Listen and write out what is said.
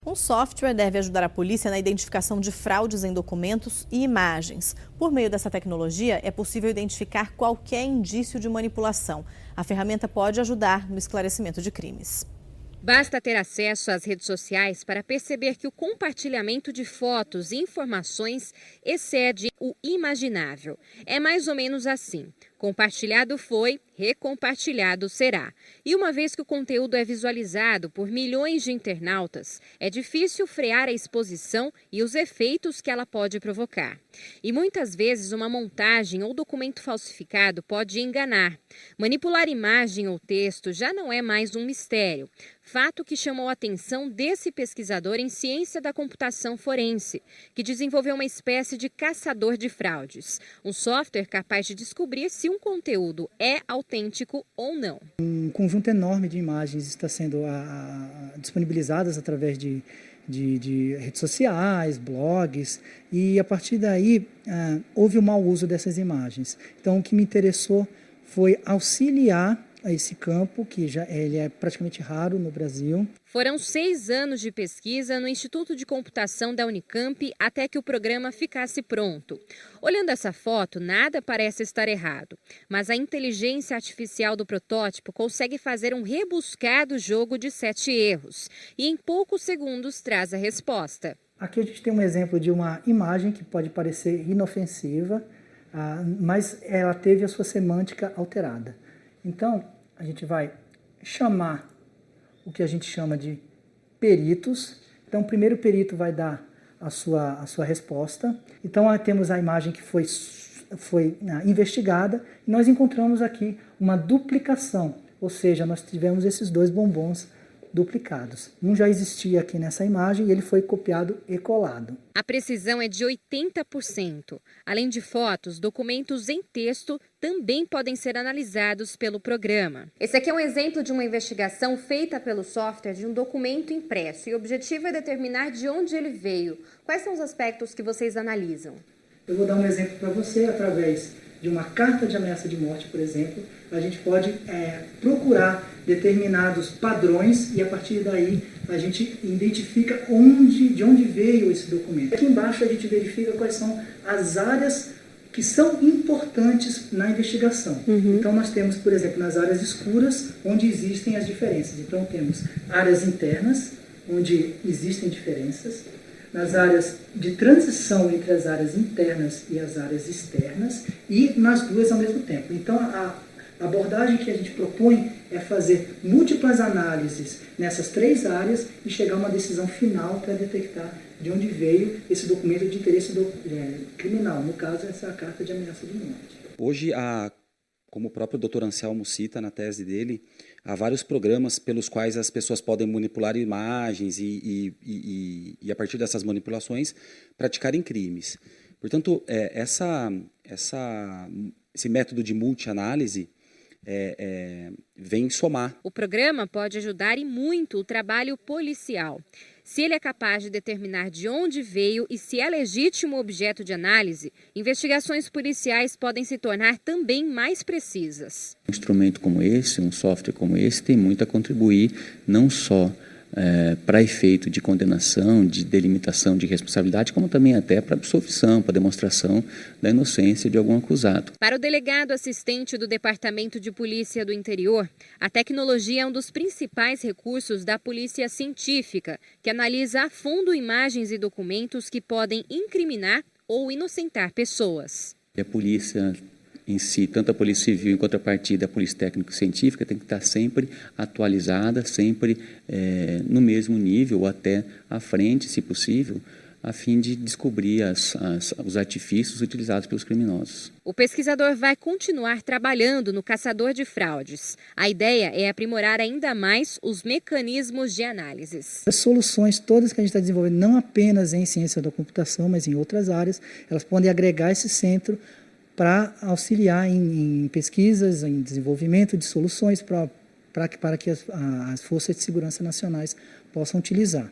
Um software deve ajudar a polícia na identificação de fraudes em documentos e imagens. Por meio dessa tecnologia, é possível identificar qualquer indício de manipulação. A ferramenta pode ajudar no esclarecimento de crimes. Basta ter acesso às redes sociais para perceber que o compartilhamento de fotos e informações excede o imaginável. É mais ou menos assim. Compartilhado foi, recompartilhado será. E uma vez que o conteúdo é visualizado por milhões de internautas, é difícil frear a exposição e os efeitos que ela pode provocar. E muitas vezes uma montagem ou documento falsificado pode enganar. Manipular imagem ou texto já não é mais um mistério. Fato que chamou a atenção desse pesquisador em ciência da computação forense, que desenvolveu uma espécie de caçador de fraudes. Um software capaz de descobrir se um conteúdo é autêntico ou não. Um conjunto enorme de imagens está sendo disponibilizadas através de redes sociais, blogs, e a partir daí houve o mau uso dessas imagens. Então o que me interessou foi auxiliar a esse campo, que ele é praticamente raro no Brasil. Foram 6 anos de pesquisa no Instituto de Computação da Unicamp até que o programa ficasse pronto. Olhando essa foto, nada parece estar errado, mas a inteligência artificial do protótipo consegue fazer um rebuscado jogo de 7 erros e em poucos segundos traz a resposta. Aqui a gente tem um exemplo de uma imagem que pode parecer inofensiva, mas ela teve a sua semântica alterada. Então, a gente vai chamar o que a gente chama de peritos. Então, o primeiro perito vai dar a sua resposta. Então, temos a imagem que foi investigada e nós encontramos aqui uma duplicação, ou seja, nós tivemos esses dois bombons duplicados. Um já existia aqui nessa imagem e ele foi copiado e colado. A precisão é de 80%. Além de fotos, documentos em texto também podem ser analisados pelo programa. Esse aqui é um exemplo de uma investigação feita pelo software de um documento impresso e o objetivo é determinar de onde ele veio. Quais são os aspectos que vocês analisam? Eu vou dar um exemplo para você através de uma carta de ameaça de morte, por exemplo. A gente pode procurar determinados padrões e a partir daí a gente identifica de onde veio esse documento. Aqui embaixo a gente verifica quais são as áreas que são importantes na investigação. Então nós temos, por exemplo, nas áreas escuras, onde existem as diferenças. Então temos áreas internas, onde existem diferenças, nas áreas de transição entre as áreas internas e as áreas externas e nas duas ao mesmo tempo. Então a abordagem que a gente propõe é fazer múltiplas análises nessas 3 áreas e chegar a uma decisão final para detectar de onde veio esse documento de interesse criminal, no caso essa carta de ameaça de morte. Hoje, como o próprio Dr. Anselmo cita na tese dele, há vários programas pelos quais as pessoas podem manipular imagens e a partir dessas manipulações, praticarem crimes. Portanto, esse método de multianálise vem somar. O programa pode ajudar e muito o trabalho policial. Se ele é capaz de determinar de onde veio e se é legítimo objeto de análise, investigações policiais podem se tornar também mais precisas. Um instrumento como esse, um software como esse, tem muito a contribuir, não só para efeito de condenação, de delimitação de responsabilidade, como também até para absolvição, para demonstração da inocência de algum acusado. Para o delegado assistente do Departamento de Polícia do Interior, a tecnologia é um dos principais recursos da polícia científica, que analisa a fundo imagens e documentos que podem incriminar ou inocentar pessoas. E a polícia em si, tanto a Polícia Civil em contrapartida, a Polícia Técnico-Científica tem que estar sempre atualizada, sempre no mesmo nível ou até à frente, se possível, a fim de descobrir os artifícios utilizados pelos criminosos. O pesquisador vai continuar trabalhando no caçador de fraudes. A ideia é aprimorar ainda mais os mecanismos de análises. As soluções todas que a gente está desenvolvendo, não apenas em ciência da computação, mas em outras áreas, elas podem agregar esse centro para auxiliar em pesquisas, em desenvolvimento de soluções para que as forças de segurança nacionais possam utilizar.